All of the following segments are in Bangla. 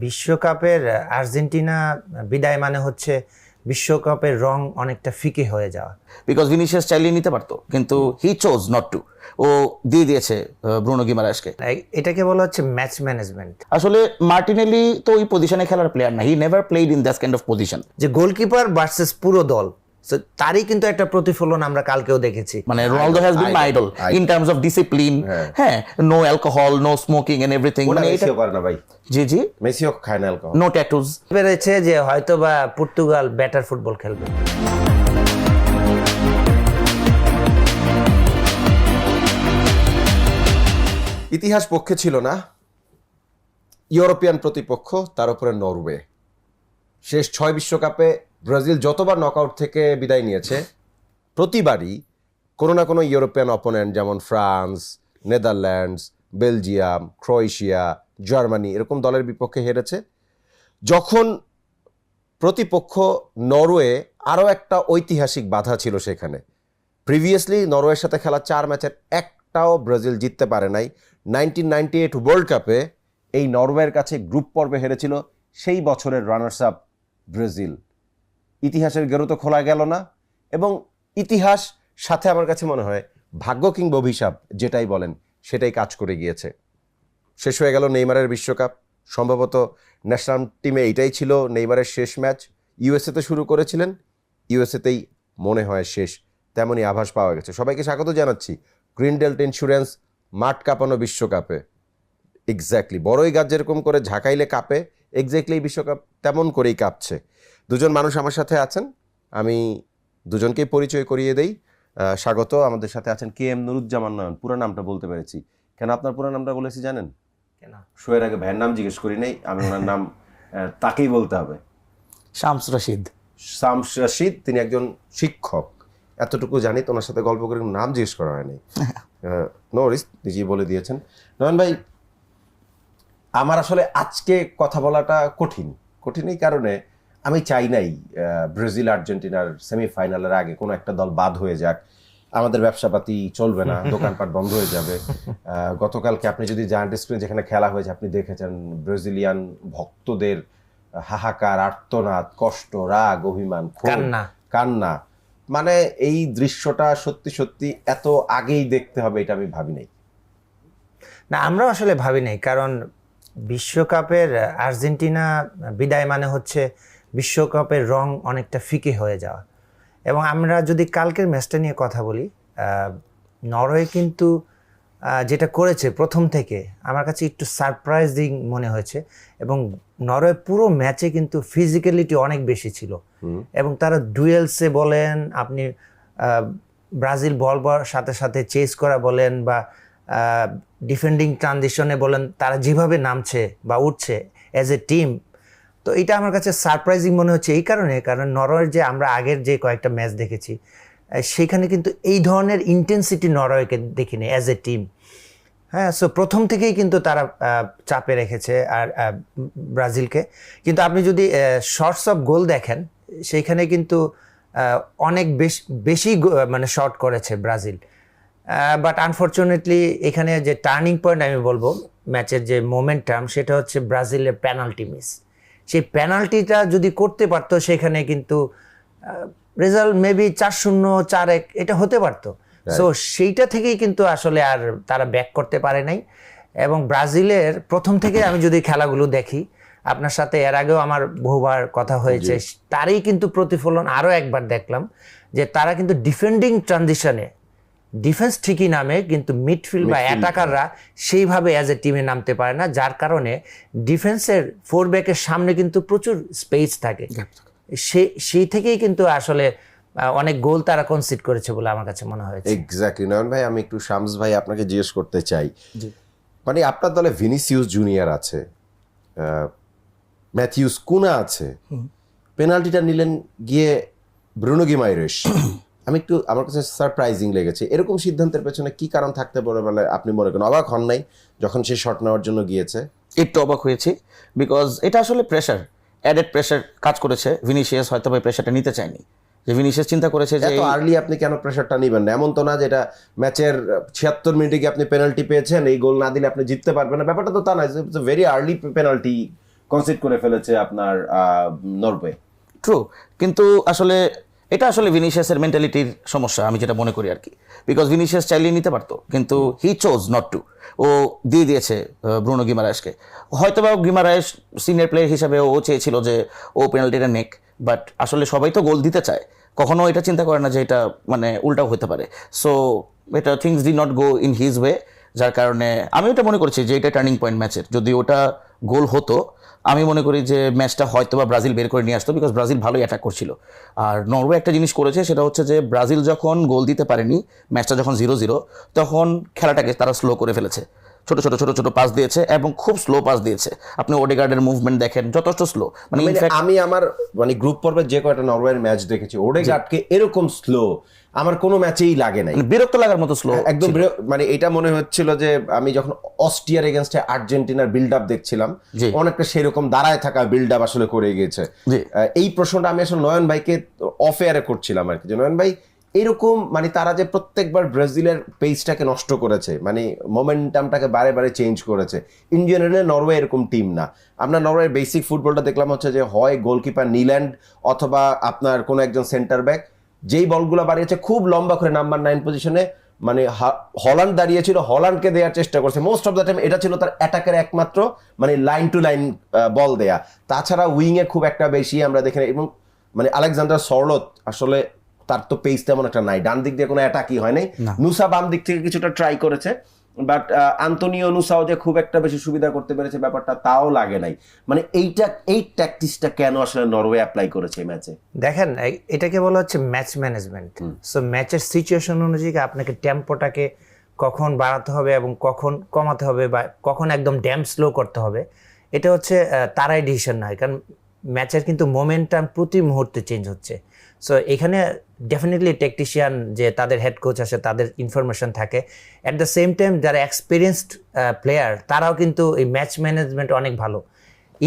বিশ্বকাপের আর্জেন্টিনা বিদায় মানে হচ্ছে বিশ্বকাপের রং অনেকটা ফিকে হয়ে যাওয়া। বিকজ ভিনিসিয়াস চাইলে নিতে পারতো, কিন্তু হি চোজ নট টু। ও দিয়ে দিয়েছে ব্রুনো গিমারায়েসকে। এটাকে বলা হচ্ছে ম্যাচ ম্যানেজমেন্ট। আসলে মার্টিনেলি তো ওই পজিশনে খেলার প্লেয়ার না, he never played in that kind of position. যে গোলকিপার ভার্সেস পুরো দল, তারই কিন্তু একটা প্রতিফলন আমরা কালকেও দেখেছি। মানে Ronaldo has been my idol in terms of discipline, হ্যাঁ, no alcohol, no smoking and everything. মানে মেসিও করে না ভাই। জি জি, মেসিও খায় না অ্যালকোহল। নো ট্যাটুজ। পেরেছে যে হয়তো বা পর্তুগাল বেটার ফুটবল খেলবে। ইতিহাস পক্ষে ছিল না, ইউরোপিয়ান প্রতিপক্ষ, তার উপরে নরওয়ে। শেষ 6 বিশ্বকাপে ব্রাজিল যতবার নকআউট থেকে বিদায় নিয়েছে, প্রতিবারই কোনো না কোনো ইউরোপিয়ান অপোনেন্ট, যেমন France, Netherlands, Belgium, Croatia, Germany, এরকম দলের বিপক্ষে হেরেছে। যখন প্রতিপক্ষ নরওয়ে, আরও একটা ঐতিহাসিক বাধা ছিল সেখানে। প্রিভিয়াসলি নরওয়ের সাথে খেলা 4 ম্যাচের একটাও ব্রাজিল জিততে পারে নাই। 1998 ওয়ার্ল্ড কাপে এই নরওয়ের কাছে গ্রুপ পর্বে হেরেছিল সেই বছরের রানার্স আপ ব্রাজিল। ইতিহাসের গেরো তো খোলা গেল না, এবং ইতিহাস সাথে আমার কাছে মনে হয় ভাগ্য কিংবা অভিশাপ যেটাই বলেন সেটাই কাজ করে গিয়েছে। শেষ হয়ে গেল নেইমারের বিশ্বকাপ। সম্ভবত ন্যাশনাল টিমে এইটাই ছিল নেইমারের শেষ ম্যাচ। ইউএসএতে শুরু করেছিলেন, ইউএসএতেই মনে হয় শেষ, তেমনই আভাস পাওয়া গেছে। সবাইকে স্বাগত জানাচ্ছি গ্রিনডেল্ট ইন্স্যুরেন্স মাঠ কাঁপানো বিশ্বকাপে। এক্স্যাক্টলি, বড়ই গাছ যেরকম করে ঝাঁকাইলে কাঁপে, এক্স্যাক্টলি এই বিশ্বকাপ তেমন করেই কাঁপছে। দুজন মানুষ আমার সাথে আছেন, আমি দুজনকেই পরিচয় করিয়ে দেই। স্বাগত। আমাদের সাথে আছেন কে এম নুরুজ্জামান নয়ন। পুরো নামটা বলতে পেরেছি। কেন আপনার পুরো নামটা বলেছি জানেন? কেন? শোয়ের আগে ভাইয়ের নাম জিজ্ঞেস করি নাই, আমি ওনার নাম তাকেই বলতে হবে। শামস রশিদ। শামস রশিদ, তিনি একজন শিক্ষক। এতটুকু জানি, তো ওনার সাথে গল্প করে নাম জিজ্ঞেস করা হয়নি। নো রিস্ক, নিজেই বলে দিয়েছেন। নয়ন ভাই, আমার আসলে আজকে কথা বলাটা কঠিন এই কারণে আমি চাই নাই ব্রাজিল আর্জেন্টিনার সেমিফাইনালের আগে কোনো একটা দল বাদ হয়ে যাক। আমাদের ব্যবসাপাতি চলবে না, দোকানপাট বন্ধ হয়ে যাবে। গতকালকে আপনি যদি জায়ান্ট স্ক্রিনে যেখানে খেলা হয়েছে আপনি দেখেছেন ব্রাজিলিয়ান ভক্তদের হাহাকার, আর্তনাদ, কষ্ট, রাগ, অভিমান, কান্না। মানে এই দৃশ্যটা সত্যি সত্যি এত আগেই দেখতে হবে এটা আমি ভাবি নাই। না, আমরাও আসলে ভাবি নাই, কারণ বিশ্বকাপের আর্জেন্টিনা বিদায় মানে হচ্ছে বিশ্বকাপের রং অনেকটা ফিকে হয়ে যাওয়া। এবং আমরা যদি কালকের ম্যাচটা নিয়ে কথা বলি, নরওয়ে কিন্তু যেটা করেছে প্রথম থেকে আমার কাছে একটু সারপ্রাইজিং মনে হয়েছে। এবং নরওয়ে পুরো ম্যাচে কিন্তু ফিজিক্যালিটি অনেক বেশি ছিল, এবং তারা ডুয়েলসে বলেন, আপনি ব্রাজিল বল সাথে সাথে চেস করা বলেন, বা ডিফেন্ডিং ট্রানজিশনে বলেন, তারা যেভাবে নামছে বা উঠছে অ্যাজ এ টিম, তো এটা আমার কাছে সারপ্রাইজিং মনে হচ্ছে এই কারণ নরওয়ের যে আমরা আগের যে কয়েকটা ম্যাচ দেখেছি সেখানে কিন্তু এই ধরনের ইন্টেন্সিটি নরওয়েকে দেখিনি অ্যাজ এ টিম। হ্যাঁ, সো প্রথম থেকেই কিন্তু তারা চাপে রেখেছে আর ব্রাজিলকে। কিন্তু আপনি যদি শর্টস অফ গোল দেখেন, সেইখানে কিন্তু অনেক বেশি মানে শর্ট করেছে ব্রাজিল। বাট আনফর্চুনেটলি এখানে যে টার্নিং পয়েন্ট আমি বলবো ম্যাচের যে মোমেন্টাম, সেটা হচ্ছে ব্রাজিলের পেনাল্টি মিস। সেই পেনাল্টিটা যদি করতে পারতো সেখানে কিন্তু রেজাল্ট মেবি 4-0, 4-1 এটা হতে পারতো। সো সেইটা থেকেই কিন্তু আসলে আর তারা ব্যাক করতে পারে নাই। এবং ব্রাজিলের প্রথম থেকে আমি যদি খেলাগুলো দেখি, আপনার সাথে এর আগেও আমার বহুবার কথা হয়েছে, তারই কিন্তু প্রতিফলন আরও একবার দেখলাম যে তারা কিন্তু ডিফেন্ডিং ট্রানজিশনে ডিফেন্স ঠিকই নামে, কিন্তু মিডফিল্ড বা অ্যাটাকাররা সেইভাবে অ্যাজ এ টিমে নামতে পারে না, যার কারণে ডিফেন্সের 4 ব্যাকের সামনে কিন্তু প্রচুর স্পেস থাকে। সেই থেকেই কিন্তু আসলে অনেক গোল তারা কনসিড করেছে বলে আমার কাছে মনে হয়েছে। এক্স্যাক্টলি। নয়ন ভাই, আমি একটু শামস ভাই আপনাকে জিজ্ঞেস করতে চাই, মানে আপনার দলে ভিনিসিয়াস জুনিয়র আছে, ম্যাথিউস কুনা আছে, পেনাল্টিটা নিলেন গিয়ে ব্রুনো গিমারেস। আমার কাছে সারপ্রাইজিং লেগেছে। এরকম সিদ্ধান্তের পেছনে কি কারণ থাকতে পারে বলে আপনি মনে করেন? অবাক হন নাই যখন সে শট নেওয়ার জন্য গিয়েছে? একটু অবাক হয়েছি, বিকজ এটা আসলে প্রেশার, অ্যাডেড প্রেশার কাজ করেছে। ভিনিসিয়াস হয়তো ভাই প্রেশারটা নিতে চায়নি, যে ভিনিসিয়াস চিন্তা করেছে যে এত আর্লি আপনি কেন প্রেশারটা নেবেন না। এমন তো না যেটা ম্যাচের 76 মিনিটে গিয়ে আপনি পেনাল্টি পেয়েছেন, এই গোল না দিলে আপনি জিততে পারবেন না, ব্যাপারটা তো তা না। It's very early penalty concede করে ফেলেছে আপনার নরওয়ে। ট্রু, কিন্তু আসলে এটা আসলে ভিনিসিয়াসের মেন্টালিটির সমস্যা আমি যেটা মনে করি আর কি, বিকজ ভিনিসিয়াস চাইলেই নিতে পারতো, কিন্তু হি চোজ নট টু। ও দিয়ে দিয়েছে ব্রুনো গিমারায়েসকে। হয়তোবা গিমারায়েস সিনিয়র প্লেয়ার হিসাবে ও চেয়েছিল যে ও পেনাল্টিটা নেক, বাট আসলে সবাই তো গোল দিতে চায়, কখনো এটা চিন্তা করে না যে এটা মানে উল্টাও হতে পারে। সো এটা things D not go in his way, যার কারণে আমি এটা মনে করছি যে এটা টার্নিং পয়েন্ট ম্যাচের। যদি ওটা গোল হতো আমি মনে করি যে ম্যাচটা হয়তো বা ব্রাজিল বের করে নিয়ে আসতো, বিকজ ব্রাজিল ভালোই অ্যাটাক করছিল। আর নরওয়ে একটা জিনিস করেছে, সেটা হচ্ছে যে ব্রাজিল যখন গোল দিতে পারেনি, ম্যাচটা যখন 0-0, তখন খেলাটাকে তারা স্লো করে ফেলেছে। ছোট ছোট ছোট ছোট পাস দিয়েছে এবং খুব স্লো পাস দিয়েছে। আপনি ওডেগার্ডের মুভমেন্ট দেখেন, যথেষ্ট স্লো। মানে আমি আমার মানে গ্রুপ পর্বে যে কয়টা নরওয়ের ম্যাচ দেখেছি, ওডেগার্ডকে এরকম স্লো আমার কোনো ম্যাচেই লাগে নাই। বিরক্ত লাগার মতো স্লো একদম মানে এটা মনে হচ্ছিল যে আমি যখন অস্ট্রিয়ার এগেনস্টে আর্জেন্টিনার বিল্ড আপ দেখছিলাম, অনেকটা সেরকম দাঁড়ায় থাকা বিল্ড আপ আসলে করে গিয়েছে। এই প্রশ্নটা আমি আসলে নয়ন ভাইকে অফ এয়ারে করছিলাম আর কি, যে নয়ন ভাই এরকম মানে তারা যে প্রত্যেকবার ব্রাজিলের পেসটাকে নষ্ট করেছে, মানে মোমেন্টামটাকে বারে বারে চেঞ্জ করেছে, ইন জেনারেল নরওয়ে এরকম টিম না। আমরা নরওয়ের বেসিক ফুটবলটা দেখলাম হচ্ছে যে হয় গোলকিপার নিল্যান্ড অথবা আপনার কোনো একজন সেন্টার ব্যাক যেই বলগুলো বাড়িয়েছে খুব লম্বা করে নাম্বার 9 পজিশনে, মানে হল্যান্ড দাঁড়িয়েছিল, হল্যান্ডকে দেওয়ার চেষ্টা করছে মোস্ট অফ দ্য টাইম। এটা ছিল তার অ্যাটাকের একমাত্র মানে লাইন টু লাইন বল দেয়া, তাছাড়া উইংয়ে খুব একটা বেশি আমরা দেখি না। এবং মানে আলেকজান্ডার সরলট আসলে তার তো পেস তেমন একটা নাই, ডান দিক দিয়ে কোনো অ্যাটাকই হয় নাই। নুসা বাম দিক থেকে কিছুটা ট্রাই করেছে, বাট আন্তোনিও নুসাও যে খুব একটা বেশি সুবিধা করতে পেরেছে ব্যাপারটা তাও লাগে নাই। মানে এই ট্যাকটিক্সটা কেন আসলে নরওয়ে অ্যাপ্লাই করেছে ম্যাচে? দেখেন, এটাকে বলা হচ্ছে ম্যাচ ম্যানেজমেন্ট। সো ম্যাচের সিচুয়েশন অনুযায়ী আপনাকে টেম্পোটাকে কখন বাড়াতে হবে এবং কখন কমাতে হবে, বা কখন একদম ড্যাম স্লো করতে হবে, এটা হচ্ছে তারাই ডিসিশন নেয়। কারণ ম্যাচের কিন্তু মোমেন্টাম প্রতি মুহূর্তে চেঞ্জ হচ্ছে। সো এখানে ডেফিনেটলি টেকনিশিয়ান যে তাদের হেড কোচ আছে তাদের ইনফরমেশন থাকে। অ্যাট দ্য সেম টাইম যারা এক্সপিরিয়েন্সড প্লেয়ার তারাও কিন্তু এই ম্যাচ ম্যানেজমেন্ট অনেক ভালো।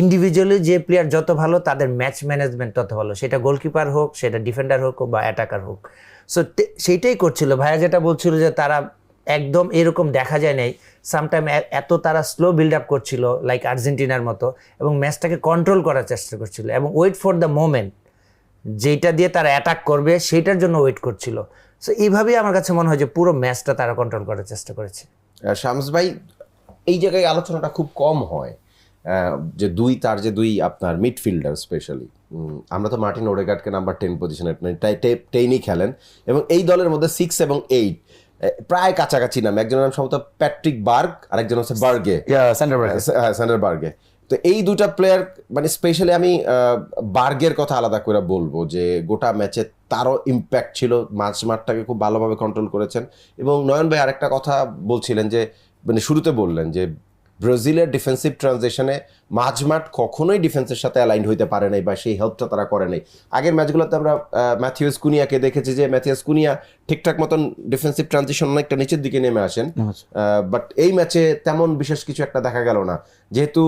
ইন্ডিভিজুয়ালি যে প্লেয়ার যত ভালো তাদের ম্যাচ ম্যানেজমেন্ট তত ভালো, সেটা গোলকিপার হোক, সেটা ডিফেন্ডার হোক বা অ্যাটাকার হোক। সো সেইটাই করছিল ভাইয়া, যেটা বলছিল যে তারা একদম এরকম দেখা যায় নাই সামটাইম এত তারা স্লো বিল্ড আপ করছিল লাইক আর্জেন্টিনার মতো, এবং ম্যাচটাকে কন্ট্রোল করার চেষ্টা করছিল এবং ওয়েট ফর দ্য মোমেন্ট যেটা দিয়ে তারা অ্যাটাক করবে সেটার জন্য ওয়েট করছিল। সো এইভাবেই আমার কাছে মনে হয় যে পুরো ম্যাচটা তারা কন্ট্রোল করার চেষ্টা করেছে। শামস ভাই, এই জায়গায় আলোচনাটা খুব কম হয় যে দুই আপনার মিডফিল্ডার স্পেশালি, আমরা তো মার্টিন ওডেগার্ডকে নাম্বার 10 পজিশনে 10ই খেলেন, এবং এই দলের মধ্যে 6 এবং 8 প্রায় কাছাকাছি নাম। একজনের নাম সম্ভবত প্যাট্রিক বার্গ, আরেকজন হচ্ছে বার্গে, সেন্টার বার্গে। তো এই দুটা প্লেয়ার মানে স্পেশালি আমি বার্গের কথা আলাদা করে বলবো যে গোটা ম্যাচে তারও ইম্প্যাক্ট ছিল, মাঠটাকে খুব ভালোভাবে কন্ট্রোল করেছেন। এবং নয়ন ভাই আরেকটা কথা বলছিলেন যে মানে শুরুতে বললেন যে ব্রাজিলের ডিফেন্সিভ ট্রানজিশনে মাঝমাঠ কখনোই ডিফেন্সের সাথে অ্যালাইন্ড হইতে পারে নাই, বা সেই হেল্পটা তারা করে নাই। আগের ম্যাচগুলোতে আমরা ম্যাথিউস কুনিয়াকে দেখেছি যে ম্যাথিউস কুনিয়া ঠিকঠাক মতন ডিফেন্সিভ ট্রানজিশন অনেকটা নিচের দিকে নেমে আসেন, বাট এই ম্যাচে তেমন বিশেষ কিছু একটা দেখা গেল না, যেহেতু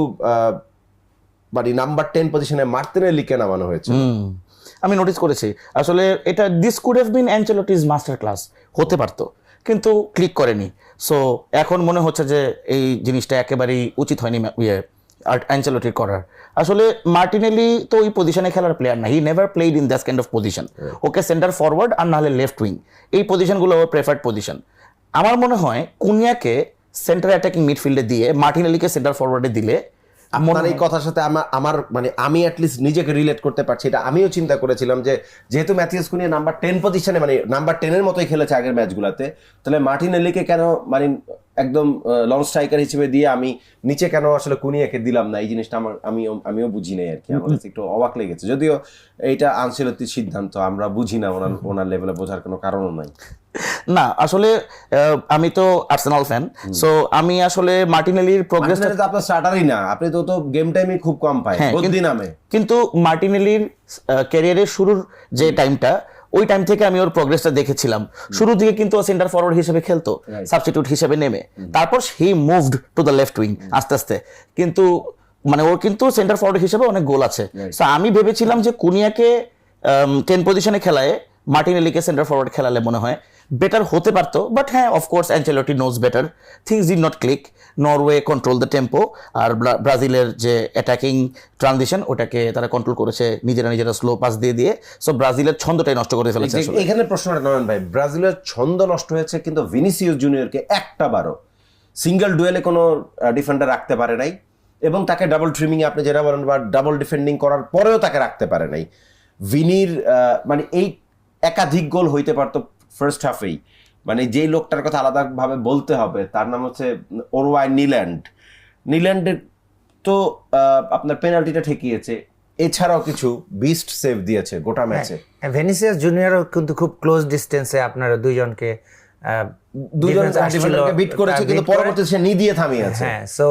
মানে নাম্বার 10 পজিশনে মার্টিনেলিকে নামানো হয়েছে। আমি নোটিস করেছি আসলে এটা this could have been Ancelotti's master class হতে পারতো, কিন্তু ক্লিক করেনি। সো এখন মনে হচ্ছে যে এই জিনিসটা একেবারেই উচিত হয়নি অ্যানচেলটির করার। আসলে মার্টিনেলি তো ওই পজিশনে খেলার প্লেয়ার না, he never played in that kind of position. Okay centre forward আর নাহলে লেফট উইং, এই পজিশনগুলো ওর প্রেফার্ড পজিশন। আমার মনে হয় কুনিয়াকে সেন্টার অ্যাটাকিং মিডফিল্ডে দিয়ে মার্টিনেলিকে সেন্টার ফরওয়ার্ডে দিলে, আপনার এই কথার সাথে আমার মানে আমি অ্যাটলিস্ট নিজেকে রিলেট করতে পারছি। এটা আমিও চিন্তা করেছিলাম যে যেহেতু ম্যাথিউস কুনিয়া নাম্বার 10 পজিশনে মানে নাম্বার 10 এর মতোই খেলেছে আগের ম্যাচগুলোতে, তাহলে মার্টিনেলিকে কেন মানে একদম লং স্ট্রাইকার হিসেবে দিয়ে আমি নিচে কেন আসলে কুনিয়াকে দিলাম না, এই জিনিসটা আমিও বুঝি নাই আর কি। আমার কাছে একটু অবাক লেগেছে, যদিও এইটা আনসেলত্তির সিদ্ধান্ত, আমরা বুঝি না, ওনার লেভেলে বোঝার কোনো কারণও নাই। না আসলে আমি তো আর্সেনাল ফ্যান, সো আমি আসলে মার্টিনেলির প্রোগ্রেসটা তো আপনার স্টার্টারই না, আপনি তো গেম টাইমই খুব কম পায় বদ্দি নামে, কিন্তু মার্টিনেলির ক্যারিয়ারের শুরুর যে টাইমটা, ওই টাইম থেকে আমি ওর প্রোগ্রেসটা দেখেছিলাম। শুরুর দিকে কিন্তু ও সেন্টার ফরওয়ার্ড হিসেবে খেলতো, সাবস্টিটিউট হিসেবে নেমে, তারপর হি moved to the left wing আস্তে আস্তে, কিন্তু মানে ওর কিন্তু সেন্টার ফরওয়ার্ড হিসেবে অনেক গোল আছে। সো আমি ভেবেছিলাম যে কুনিয়াকে 10 পজিশনে খেলায় মার্টিনেলিকে সেন্টার ফরওয়ার্ড খেলালে মনে হয় বেটার হতে পারতো, বাট হ্যাঁ of course Ancelotti knows better, things did not click. Norway control the tempo, আর ব্রাজিলের যে অ্যাটাকিং ট্রানজিশন ওটাকে তারা কন্ট্রোল করেছে নিজেরা স্লো পাস দিয়ে। সো ব্রাজিলের ছন্দটাই নষ্ট করে ফেলেছে আসলে। এখানে প্রশ্নটা নয়ন ভাই, ব্রাজিলের ছন্দ নষ্ট হয়েছে কিন্তু ভিনিসিয়াস জুনিয়রকে একটা বারও সিঙ্গেল ডুয়েলে কোনো ডিফেন্ডার রাখতে পারে নাই, এবং তাকে ডাবল ট্রিমিং আপনি যেটা বলেন বা ডাবল ডিফেন্ডিং করার পরেও তাকে রাখতে পারে নাই। ভিনির মানে এই একাধিক গোল হইতে পারতো ফার্স্ট হাফেই। মানে যেই লোকটার কথা আলাদাভাবে বলতে হবে তার নাম হচ্ছে ওরওয়াই নিল্যান্ডের তো আপনার পেনাল্টিটা ঠেকিয়েছে, এছাড়াও কিছু বিস্ট সেভ দিয়েছে গোটা ম্যাচে। ভেনিসিয়াস জুনিয়রও কিন্তু খুব ক্লোজ ডিস্টেন্সে আপনারা দুইজনকে বিট করেছে, কিন্তু পরবর্তীতে সে নি দিয়ে থামিয়েছে। হ্যাঁ, সো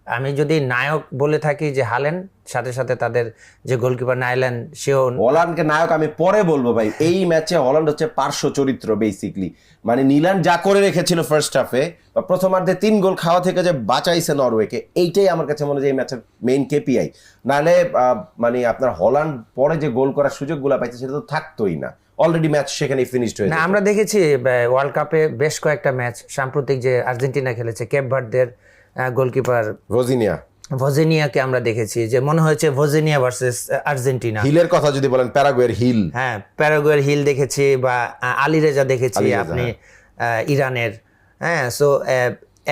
আমি যদি নায়ক বলে থাকি যে হালেন, সাথে সাথে তাদের যে গোলকিপার নাইলেন, সেও হল্যান্ডকে নায়ক আমি পরে বলবো ভাই। এই ম্যাচে হল্যান্ড হচ্ছে পার্শ্ব চরিত্র বেসিকলি। মানে নিল্যান্ড যা করে রেখেছিল ফার্স্ট হাফে বা প্রথমার্ধে 3 গোল খাওয়া থেকে যে বাঁচাইছে নরওয়েকে, এইটাই আমার কাছে মনে হয় এই ম্যাচের মেইন কেপিআই। নাহলে মানে আপনার হল্যান্ড পরে যে গোল করার সুযোগগুলো পাইছে সেটা তো থাকতোই না, অলরেডি ম্যাচ সেখানে ফিনিশড হয়ে না। আমরা দেখেছি ওয়ার্ল্ড কাপে বেশ কয়েকটা ম্যাচ, সাম্প্রতিক যে আর্জেন্টিনা খেলেছে, কেপ ভার্দের গোলকিপার ভজিনিয়াকে আমরা দেখেছি যে মনে হয়েছে ভজিনিয়া ভার্সেস আর্জেন্টিনা। হিলের কথা যদি বলেন, প্যারাগুয়ের হিল, হ্যাঁ প্যারাগুয়ের হিল দেখেছি, বা আলিরেজা দেখেছি আপনি ইরানের। হ্যাঁ, সো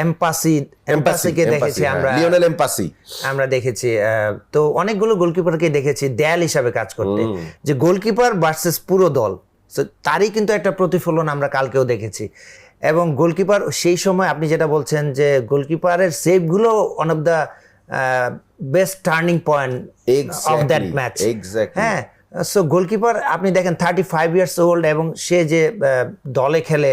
এমপাসিকে দেখেছি আমরা, লিওনেল এমপাসি আমরা দেখেছি। তো অনেকগুলো গোলকিপারকে দেখেছি দেয়াল হিসাবে কাজ করতে, যে গোলকিপার ভার্সেস পুরো দল। তো তারই কিন্তু একটা প্রতিফলন আমরা কালকেও দেখেছি। এবং গোলকিপার সেই সময় আপনি যেটা বলছেন যে গোলকিপারের সেভগুলো one of the best turning point of that match. হ্যাঁ, সো গোলকিপার আপনি দেখেন 35 ইয়ার্স ওল্ড, এবং সে যে দলে খেলে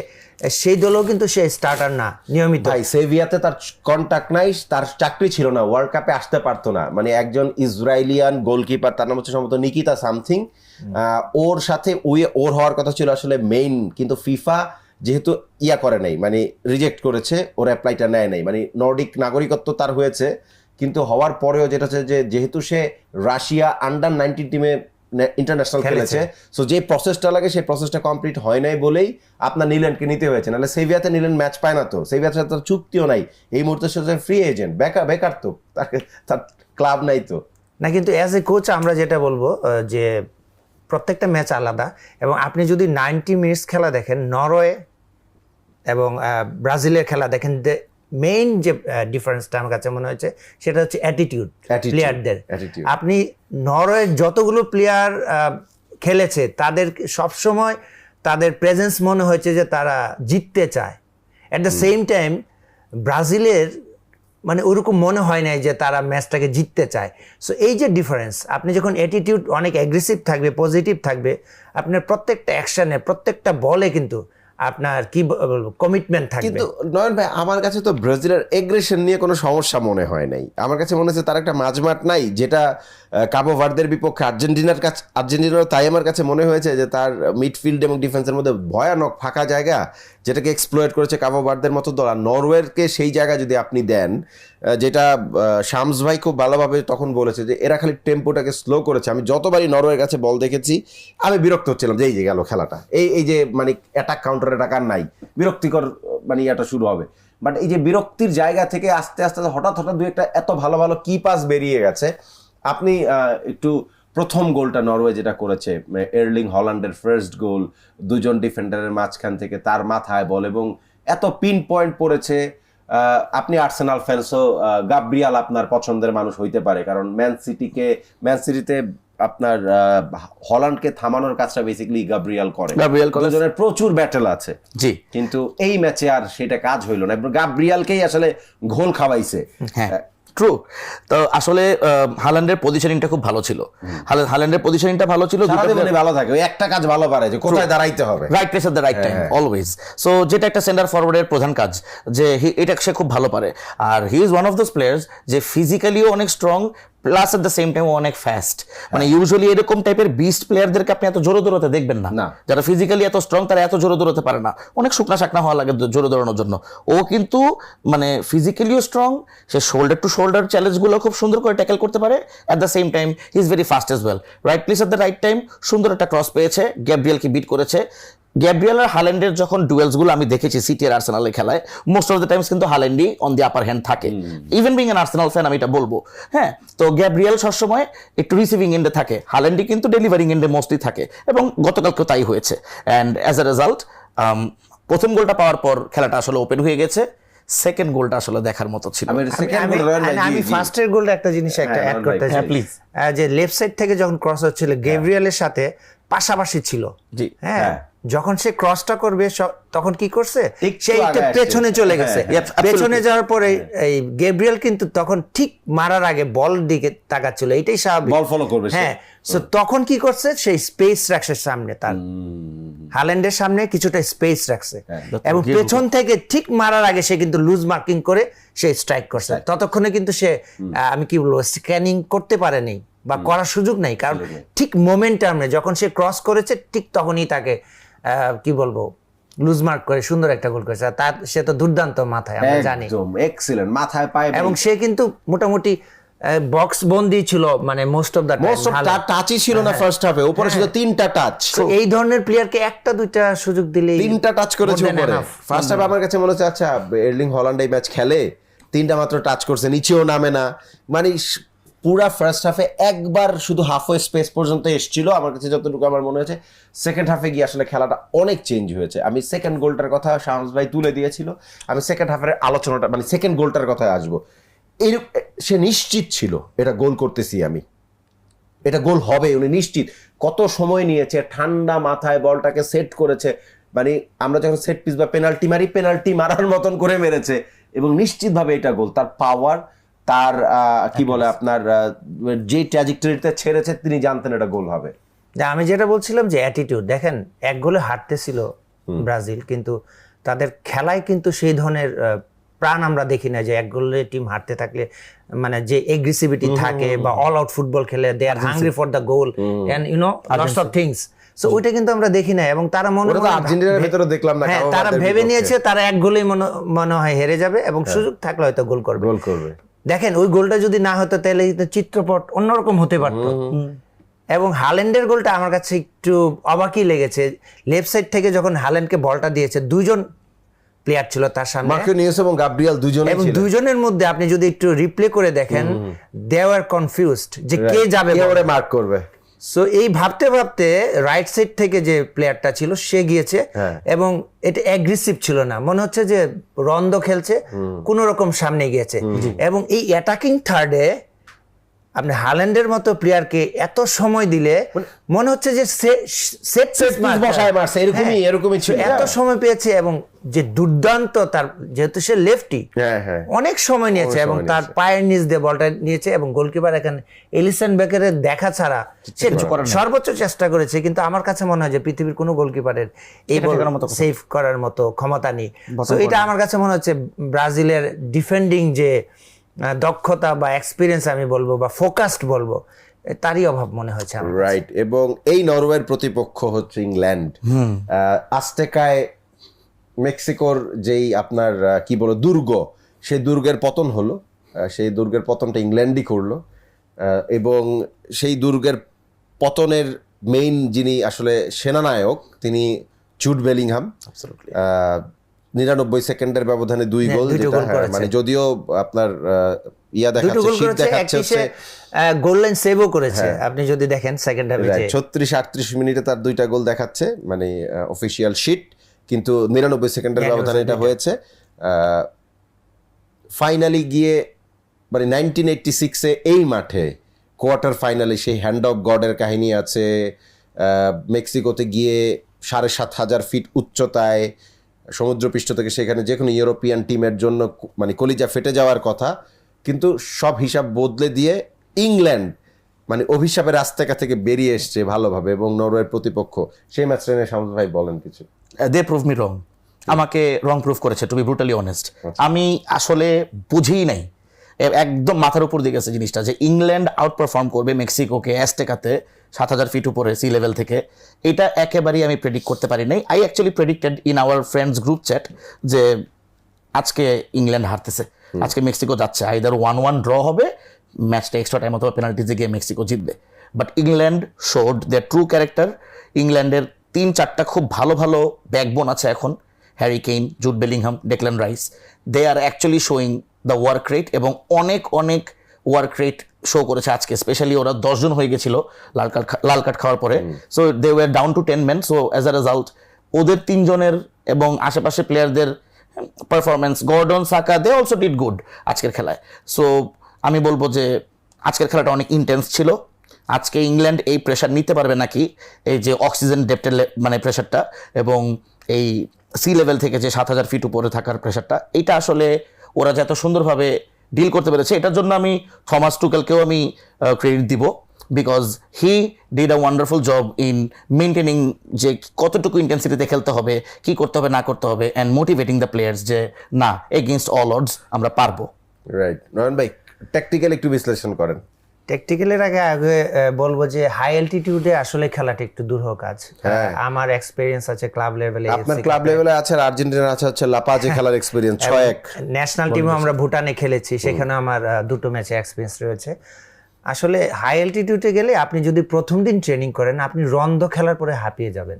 সেই দলেও কিন্তু সে স্টার্টার না নিয়মিত। ভাই সেভিয়াতে তার কন্টাক্ট নাই, তার চাকরি ছিল না, ওয়ার্ল্ড কাপে আসতে পারতো না। মানে একজন ইসরায়েলিয়ান গোলকিপার, তার নাম হচ্ছে সম্ভবত নিকিতা সামথিং, ওর সাথে ওর হওয়ার কথা ছিল আসলে মেইন, কিন্তু ফিফা যেহেতু করে নাই, মানে রিজেক্ট করেছে, ওর অ্যাপ্লাইটা নেয় নাই। মানে নর্ডিক নাগরিকত্ব তার হয়েছে, কিন্তু হওয়ার পরেও যেটা হচ্ছে যে যেহেতু সে রাশিয়া আন্ডার 19 টিমে ইন্টারন্যাশনাল খেলেছে, সো যে প্রসেসটা লাগে সেই প্রসেসটা কমপ্লিট হয় নাই বলেই আপনার নিল্যান্ডকে নিতে হয়েছে। নাহলে সেভিয়াতে নিল্যান্ড ম্যাচ পায় না, তো সেভিয়ার সাথে তার চুক্তিও নাই এই মুহূর্তে, সে ফ্রি এজেন্ট, বেকার তো, তার ক্লাব নাই তো না। কিন্তু অ্যাজ এ কোচ আমরা যেটা বলবো যে প্রত্যেকটা ম্যাচ আলাদা, এবং আপনি যদি 90 মিনিটস খেলা দেখেন, নরওয়ে এবং ব্রাজিলের খেলা দেখেন, মেইন যে ডিফারেন্সটা আমার কাছে মনে হয়েছে সেটা হচ্ছে অ্যাটিটিউড প্লেয়ারদের। আপনি নরওয়ের যতগুলো প্লেয়ার খেলেছে তাদের সবসময় তাদের প্রেজেন্স মনে হয়েছে যে তারা জিততে চায়। অ্যাট দ্য সেম টাইম ব্রাজিলের মানে ওরকম মনে হয় নাই যে তারা ম্যাচটাকে জিততে চায়। সো এই যে ডিফারেন্স, আপনি যখন অ্যাটিটিউড অনেক অ্যাগ্রেসিভ থাকবে, পজিটিভ থাকবে, আপনার প্রত্যেকটা অ্যাকশনে, প্রত্যেকটা বলে কিন্তু আপনার কি বলবো কমিটমেন্ট থাকবে। কিন্তু নয়ন ভাই, আমার কাছে তো ব্রাজিলের এগ্রেশন নিয়ে কোনো সমস্যা মনে হয় নাই। আমার কাছে মনে হচ্ছে তার একটা মাঝমাঠ নাই, যেটা কাবো ভার্দের বিপক্ষে আর্জেন্টিনার তাই আমার কাছে মনে হয়েছে যে তার মিডফিল্ড এবং ডিফেন্সের মধ্যে ভয়ানক ফাঁকা জায়গা, যেটাকে এক্সপ্লয়েট করেছে কাবো ভার্দের মতো দল। আর নরওয়েরকে সেই জায়গা যদি আপনি দেন, যেটা শামস ভাই খুব ভালোভাবে তখন বলেছে যে এরা খালি টেম্পোটাকে স্লো করেছে। আমি যতবারই নরওয়ের কাছে বল দেখেছি আমি বিরক্ত হচ্ছিলাম যে এই যে গেল খেলাটা, এই যে মানে অ্যাটাক কাউন্টার অ্যাটাক আর নাই, বিরক্তিকর মানে এটা শুরু হবে। বাট এই যে বিরক্তির জায়গা থেকে আস্তে আস্তে হঠাৎ দু একটা এত ভালো ভালো কি পাস বেরিয়ে গেছে। আপনি একটু প্রথম গোলটা নরওয়ে যেটা করেছে, এর্লিং হল্যান্ডের ফার্স্ট গোল, দুজন ডিফেন্ডারের মাঝখান থেকে তার মাথায় বল, এবং এত পিন পয়েন্ট পড়েছে। আপনি আর্সেনাল ফ্যান্সও, গাব্রিয়াল আপনার পছন্দের মানুষ হইতে পারে, কারণ ম্যান সিটিতে আপনার হল্যান্ডকে থামানোর কাজটা বেসিক্যালি গাব্রিয়াল করে। দুজনের প্রচুর ব্যাটেল আছে, জি, কিন্তু এই ম্যাচে আর সেটা কাজ হইল না। গাব্রিয়ালকেই আসলে ঘোল খাওয়াইছে। হ্যাঁ, ট্রু। তো আসলে হাল্যান্ডের পজিশনিংটা খুব ভালো ছিল, হাল্যান্ডের পজিশনিংটা ভালো ছিল, ভালো থাকে, ওই একটা কাজ ভালো পারে যে কোথায় দাঁড়াইতে হবে, right place at the right time always. So যেটা একটা সেন্টার ফরওয়ার্ডের প্রধান কাজ, যে এটা সে খুব ভালো পারে। আর he is one of those players যে ফিজিক্যালিও অনেক strong, plus at the same time অনেক ফাস্ট। মানে ইউজুয়ালি এরকম টাইপের বিস্ট প্লেয়ারদেরকে আপনি এত জোরে দৌড়াতে দেখবেন না। যারা ফিজিক্যালি এত স্ট্রং তারা এত জোরে দৌড়াতে পারে না, অনেক শুকনা শাকনা হওয়া লাগে জোরে দৌড়ানোর জন্য। ও কিন্তু মানে ফিজিক্যালিও স্ট্রং, সে শোল্ডার টু শোল্ডার চ্যালেঞ্জগুলো খুব সুন্দর করে ট্যাকেল করতে পারে। At the same time he is very fast as well. Right place at the right time, সুন্দর একটা ক্রস পেয়েছে, গ্যাব্রিয়েলকে বিট করেছে। গ্যাব্রিয়েল আর হাল্যান্ডের যখন ডুয়েলসগুলো আমি দেখেছি সিটি আর আর্সেনালের খেলায়, মোস্ট অফ দ্য টাইমস কিন্তু হাল্যান্ডই অন দি আপার হ্যান্ড থাকে। Even being N Arsenal fan আমি এটা বলবো। হ্যাঁ, তো গ্যাব্রিয়েল সবসময় একটু রিসিভিং এন্ডে থাকে, হাল্যান্ডই কিন্তু ডেলিভারিং এন্ডে মোস্টলি থাকে, এবং গতকালকেও তাই হয়েছে। অ্যান্ড অ্যাজ এ রেজাল্ট প্রথম গোলটা পাওয়ার পর খেলাটা আসলে ওপেন হয়ে গেছে। সেকেন্ড গোলটা আসলে দেখার মতো ছিল। আমি ফার্স্টের গোলটা একটা জিনিস একটা অ্যাড করতে চাই, প্লিজ। যে লেফট সাইড থেকে যখন ক্রস হচ্ছিল গ্যাব্রিয়েলের সাথে পাশাপাশি ছিল। জি, হ্যাঁ, যখন সে ক্রসটা করবে তখন কি করছে, একটু সে আগে আসছে। পেছনে চলে গেছে। Yep, absolutely. পেছনে যাওয়ার পরে এই গ্যাব্রিয়েল কিন্তু তখন ঠিক মারার আগে বল দিকে তাকাচ্ছিল, এটাই স্বাভাবিক, বল ফলো করবে সে। হ্যাঁ। সো তখন কি করছে, সেই স্পেস রাখছে সামনে, তার হাল্যান্ডের সামনে কিছুটা স্পেস রাখছে, এবং পেছন থেকে ঠিক মারার আগে সে কিন্তু লুজ মার্কিং করে সে স্ট্রাইক করছে। ততক্ষণে কিন্তু সে আমি কি বলবো, স্ক্যানিং করতে পারেনি বা করার সুযোগ নাই, কারণ ঠিক মোমেন্টামে যখন সে ক্রস করেছে ঠিক তখনই তাকে কি বলবো লুজ মার্ক করে সুন্দর একটা গোল করেছে। আর তার সে তো দুর্দান্ত মাথায়, আমরা জানি, একদম এক্সিলেন্ট, মাথায় পায়ে এবং সে কিন্তু মোটামুটি বক্স বন্দি ছিল, মানে মোস্ট অফ দ্য টাচই ছিল না ফার্স্ট হাফে, উপরে ছিল 3টা টাচ। এই ধরনের প্লেয়ারকে একটা দুইটা সুযোগ দিলে 3টা টাচ করেছে উপরে ফার্স্ট হাফে। আমার কাছে মনে হচ্ছে আচ্ছা এর্লিং হল্যান্ড এই ম্যাচ খেলে, 3টা মাত্র টাচ করছে, নিচেও নামে না, মানে পুরা ফার্স্ট হাফে একবার শুধু হাফওয়ে স্পেস পর্যন্ত এসেছিল। আমার কাছে যতটুকু আমার মনে হচ্ছে সেকেন্ড হাফে গিয়ে আসলে খেলাটা অনেক চেঞ্জ হয়েছে। আমি সেকেন্ড গোলটার কথা শামস ভাই তুলে দিয়েছিল, আমি সেকেন্ড হাফের আলোচনাটা মানে সেকেন্ড গোলটার কথায় আসবো। এই সে নিশ্চিত ছিল এটা গোল করতেছি আমি, এটা গোল হবে, উনি নিশ্চিত। কত সময় নিয়েছে, ঠান্ডা মাথায় বলটাকে সেট করেছে, মানে আমরা যখন সেট পিস বা পেনাল্টি মারি, পেনাল্টি মারার মতন করে মেরেছে, এবং নিশ্চিতভাবে এটা গোল। তার পাওয়ার, তার কি বলে আপনার যে ট্র্যাজেক্টরিতে ছেড়েছে, তিনি জানতেন এটা গোল হবে। আমি যেটা বলছিলাম যে অ্যাটিটিউড দেখেন, এক গোলে হারতেছিল ব্রাজিল, কিন্তু তাদের খেলায় কিন্তু সেই ধরনের প্রাণ আমরা দেখি না, যে এক গোলে টিম হারতে থাকলে মানে যে এগ্রেসিভিটি থাকে বা অল আউট ফুটবল খেলে, they are hungry for the goal and you know lots of things. So ওইটা কিন্তু আমরা দেখি না, এবং তারা মনে হয় আর্জেন্টিনার ভিতরে দেখলাম না, হ্যাঁ, তারা ভেবে নিয়েছে তারা এক গোলেই মনে হয় হেরে যাবে, এবং সুযোগ থাকলে হয়তো গোল করবে। দেখেন ওই গোলটা যদি না হতো তাহলে চিত্রপট অন্যরকম হতে পারতো। এবং হাল্যান্ডের গোলটা আমার কাছে একটু অবাকই লেগেছে। লেফট সাইড থেকে যখন হাল্যান্ডকে বলটা দিয়েছে, দুইজন প্লেয়ার ছিল তার সামনে, মার্কিনিউস এবং গাব্রিয়েল দুজনেই এবং ছিলেন। দুইজনের মধ্যে আপনি যদি একটু রিপ্লে করে দেখেন, দে ওয়্যার কনফিউজড যে কে যাবে, কে ওরে মার্ক করবে। সো এই ভাবতে ভাবতে রাইট সাইড থেকে যে প্লেয়ারটা ছিল সে গিয়েছে, এবং এটা অ্যাগ্রেসিভ ছিল না, মনে হচ্ছে যে রন্দ খেলছে, কোন রকম সামনে গিয়েছে। এবং এই অ্যাটাকিং থার্ডে আপনি হাল্যান্ডের মতো প্লেয়ারকে এত সময় দিলে মনে হচ্ছে যে সেট পিস বসায় মারছে, এরকমই ছিল। এত সময় পেয়েছে, এবং যে দুর্দান্ত তার, যেহেতু সে লেফটি, অনেক সময় নিয়েছে, এবং তার পায়ের নিচ দিয়ে বলটা নিয়েছে, এবং গোলকিপার এখানে এলিসন বেকারের দেখা ছাড়া সে সর্বোচ্চ চেষ্টা করেছে। কিন্তু আমার কাছে মনে হয় যে পৃথিবীর কোনো গোলকিপারের এই বল সেভ করার মতো ক্ষমতা নেই। তো এটা আমার কাছে মনে হচ্ছে ব্রাজিলের ডিফেন্ডিং যে দক্ষতা বা এক্সপিরিয়েন্স আমি বলবো, বা ফোকাসড বলবো, তারই অভাব মনে হয়েছে আমার। রাইট। এবং এই নরওয়ের প্রতিপক্ষ হচ্ছে ইংল্যান্ড। আজতেকায় মেক্সিকোর যেই আপনার কি বলো দুর্গ, সেই দুর্গের পতন হলো, সেই দুর্গের পতনটা ইংল্যান্ডই করলো, এবং সেই দুর্গের পতনের মেইন যিনি আসলে সেনানায়ক, তিনি জুড বেলিংহাম। 99 সেকেন্ডের ব্যবধানে 2 গোল, মানে যদিও আপনার দেখাচ্ছে, শীত দেখাচ্ছে, গোল লাইন সেভও করেছে। আপনি যদি দেখেন সেকেন্ড হাফে 36-38 মিনিটে তার 2টা গোল দেখাচ্ছে, মানে অফিশিয়াল শীট, কিন্তু 99 সেকেন্ডের ব্যবধানে এটা হয়েছে। ফাইনালি গিয়ে মানে 1986-এ এই মাঠে কোয়ার্টার ফাইনালে সেই হ্যান্ড অফ গডের কাহিনী আছে। মেক্সিকোতে গিয়ে 7,500 ফিট উচ্চতায় সমুদ্রপৃষ্ঠ থেকে সেখানে যে কোনো ইউরোপিয়ান টিমের জন্য মানে কলিজা ফেটে যাওয়ার কথা, কিন্তু সব হিসাব বদলে দিয়ে ইংল্যান্ড মানে অভিশাপের রাস্তা থেকে বেরিয়ে এসছে ভালোভাবে, এবং নরওয়ের প্রতিপক্ষ সেই ম্যাচটা নিয়ে শামস ভাই বলেন কিছু। দে প্রুভ মি রং, আমাকে রং প্রুভ করেছে, টু বি ব্রুটালি অনেস্ট। আমি আসলে বুঝিই নাই, একদম মাথার উপর দিয়ে গেছে জিনিসটা, যে ইংল্যান্ড আউট পারফর্ম করবে মেক্সিকোকে অ্যাজটেকাতে 7,000 ফিট উপরে সি লেভেল থেকে। এটা একেবারেই আমি প্রেডিক্ট করতে পারি নাই। I actually predicted in our friends group chat যে আজকে ইংল্যান্ড হারতেছে, আজকে মেক্সিকো যাচ্ছে, আইদার 1-1 ড্র হবে, ম্যাচটা এক্সট্রা টাইম অথবা পেনাল্টিতে গিয়ে মেক্সিকো জিতবে। But England showed their true character. ইংল্যান্ডের 3-4টা খুব ভালো ভালো ব্যাকবোন আছে এখন, Harry Kane, Jude Bellingham, Declan Rice. They are actually showing the work rate, এবং অনেক অনেক ওয়ার্ক রেট শো করেছে আজকে। স্পেশালি ওরা 10 জন হয়ে গেছিল লাল কার্ড খাওয়ার পরে, so they were down to 10 men। So as a result ওদের 3 জনের এবং আশেপাশে প্লেয়ারদের performance, Gordon, Saka, they also did good আজকের খেলায়। সো আমি বলবো যে আজকের খেলাটা অনেক ইন্টেন্স ছিল। আজকে ইংল্যান্ড এই প্রেশার নিতে পারবে নাকি, এই যে অক্সিজেন ডেপ্টের মানে প্রেশারটা এবং এই সি লেভেল থেকে যে 7000 ফিট উপরে থাকার প্রেশারটা, এইটা আসলে ওরা যে এত সুন্দরভাবে ডিল করতে পেরেছে, এটার জন্য আমি থমাস টুকেলকেও আমি ক্রেডিট দিব, because he did a wonderful job in maintaining যে কতটুকু ইন্টেন্সিটিতে খেলতে হবে, কি করতে হবে না করতে হবে, অ্যান্ড মোটিভেটিং দ্য প্লেয়ার্স যে না, এগেইনস্ট অল অডস আমরা পারবো। রাইট। নয়ন ভাই, ট্যাকটিক্যাল একটু বিশ্লেষণ করেন। টেকটিক্যালের আগে বলবো যে হাই অ্যালটিটিউডে আসলে খেলাটা একটু দুরূহ কাজ। আমার এক্সপেরিয়েন্স আছে ক্লাব লেভেলে, আপনার ক্লাব লেভেলে আছে, আর আর্জেন্টিনা আছে হচ্ছে লাপাজে খেলার এক্সপেরিয়েন্স 6-1। ন্যাশনাল টিমে আমরা ভুটানে খেলেছি, সেখানে আমার 2টো ম্যাচে এক্সপিরিয়েন্স রয়েছে। আসলে হাই অ্যালটিটিউডে গেলে আপনি যদি প্রথম দিন ট্রেনিং করেন, আপনি রন্ধ্র খেলার পরে হাঁপিয়ে যাবেন,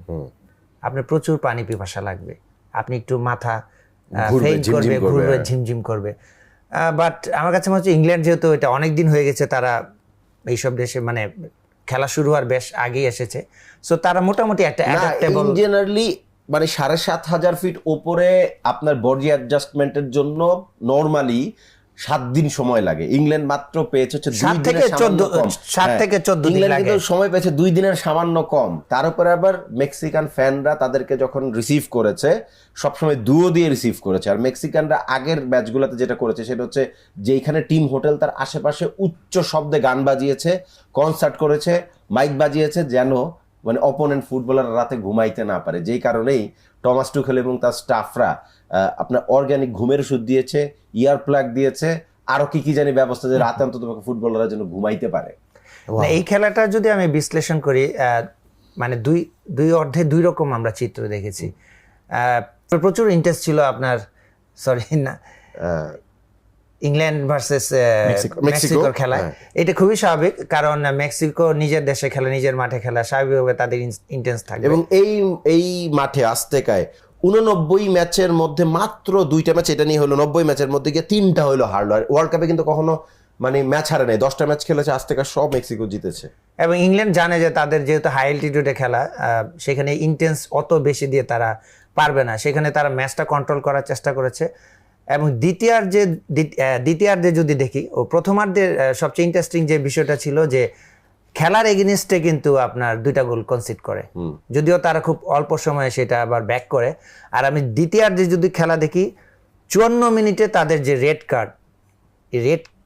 আপনার প্রচুর পানি পিপাসা লাগবে, আপনি একটু মাথা ফেইন্ট করবে, ঘুরবে, ঝিমঝিম করবে। বাট আমার কাছে মনে হচ্ছে ইংল্যান্ড যেহেতু এটা অনেক দিন হয়ে গেছে, তারা এইসব দেশে মানে খেলা শুরু হওয়ার বেশ আগেই এসেছে, সো তারা মোটামুটি একটা অ্যাডাপ্টেবল। জেনারেলি মানে 7500 ফিট উপরে আপনার বডি অ্যাডজাস্টমেন্টের জন্য নরমালি 7 দিন সময় লাগে। ইংল্যান্ড মাত্র পেয়েছে হচ্ছে 7 থেকে 14 দিন ইংল্যান্ড লাগে। কিন্তু সময় পেয়েছে 2 দিনের সামান্য কম। তার উপরে আবার মেক্সিকান ফ্যানরা তাদেরকে যখন রিসিভ করেছে, সবসময় দুও দিয়ে রিসিভ করেছে। আর মেক্সিকানরা আগের ম্যাচগুলোতে যেটা করেছে সেটা হচ্ছে যেখানে টিম হোটেল তার আশেপাশে উচ্চ শব্দে গান বাজিয়েছে, কনসার্ট করেছে, মাইক বাজিয়েছে, যেন মানে অপোনেন্ট ফুটবলার রাতে ঘুমাইতে না পারে। যেই কারণেই টমাস টুখেল এবং তার স্টাফরা আপনার অর্গানিক ঘুমের ওষুধ দিয়েছে, ইয়ার প্লাগ দিয়েছে, আরো কি কি জানি ব্যবস্থা, যে রাতে অন্তত ফুটবলাররা যেন ঘুমাইতে পারে। এই খেলাটা যদি আমি বিশ্লেষণ করি, মানে দুই অর্ধে 2 রকম আমরা চিত্র দেখেছি। প্রচুর ইন্টারেস্ট ছিল আপনার, সরি না, ইংল্যান্ড ভার্সেস মেক্সিকোর খেলায়। এটা খুবই স্বাভাবিক, কারণ মেক্সিকো নিজের দেশে খেলে, নিজের মাঠে খেলা, স্বাভাবিকভাবে তাদের ইন্টেন্স থাকবে। এবং এই মাঠে আজতেকায় 89 ম্যাচের মধ্যে মাত্র 2টা ম্যাচ, এটা নিয়ে হলো 90 ম্যাচের মধ্যে গিয়ে 3টা হলো হারলো। আর ওয়ার্ল্ড কাপে কিন্তু কখনো মানে ম্যাচ হারে নাই, 10টা ম্যাচ খেলেছে, আজতেকায় সব মেক্সিকো জিতেছে। এবং ইংল্যান্ড জানে যে তাদের যেহেতু হাই অ্যালটিটিউডে খেলা, সেখানে ইন্টেন্স অত বেশি দিয়ে তারা পারবে না, সেখানে তারা ম্যাচটা কন্ট্রোল করার চেষ্টা করেছে। এবং দ্বিতীয়ার্ধে যদি দেখি, ও প্রথমার্ধের সবচেয়ে ইন্টারেস্টিং যে বিষয়টা ছিল যে খেলার এগেনিস্টে কিন্তু আপনার 2টা গোল কনসিড করে, যদিও তারা খুব অল্প সময়ে সেটা আবার ব্যাক করে। আর আমি দ্বিতীয়ার্ধে যদি খেলা দেখি, 54 মিনিটে তাদের যে রেড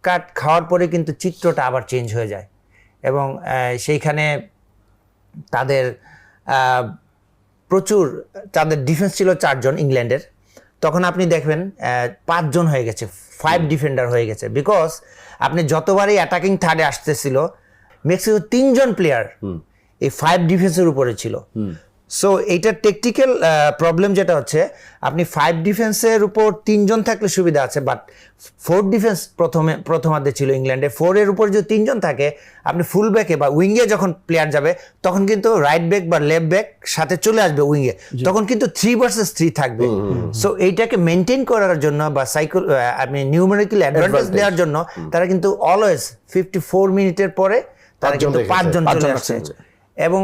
কার্ড খাওয়ার পরে কিন্তু চিত্রটা আবার চেঞ্জ হয়ে যায়। এবং সেইখানে তাদের তাদের ডিফেন্স ছিল 4 জন ইংল্যান্ডের, তখন আপনি দেখবেন 5 জন হয়ে গেছে, 5 ডিফেন্ডার হয়ে গেছে। বিকজ আপনি যতবারই অ্যাটাকিং থার্ডে আসতেছিল, মেক্সিকো 3 জন প্লেয়ার এই 5 ডিফেন্সের উপরে ছিল। সো এইটার টেকটিক্যাল প্রবলেম যেটা হচ্ছে, আপনি 5 ডিফেন্সের উপর 3 জন থাকলে সুবিধা আছে, বাট 4 ডিফেন্স প্রথমার্ধে ছিল ইংল্যান্ডে। 4 এর উপর যদি 3 জন থাকে, আপনি ফুল ব্যাকে বা উইঙ্গে যখন প্লেয়ার যাবে, তখন কিন্তু রাইট ব্যাক বা লেফট ব্যাক সাথে চলে আসবে উইঙ্গে, তখন কিন্তু 3 ভার্সেস 3 থাকবে। সো এইটাকে মেনটেন করার জন্য বা আপনি নিউমেরিক্যাল অ্যাডভান্টেজ দেওয়ার জন্য তারা কিন্তু অলওয়েজ 54 মিনিটের পরে তারা কিন্তু 5 জন চলে আসছে। এবং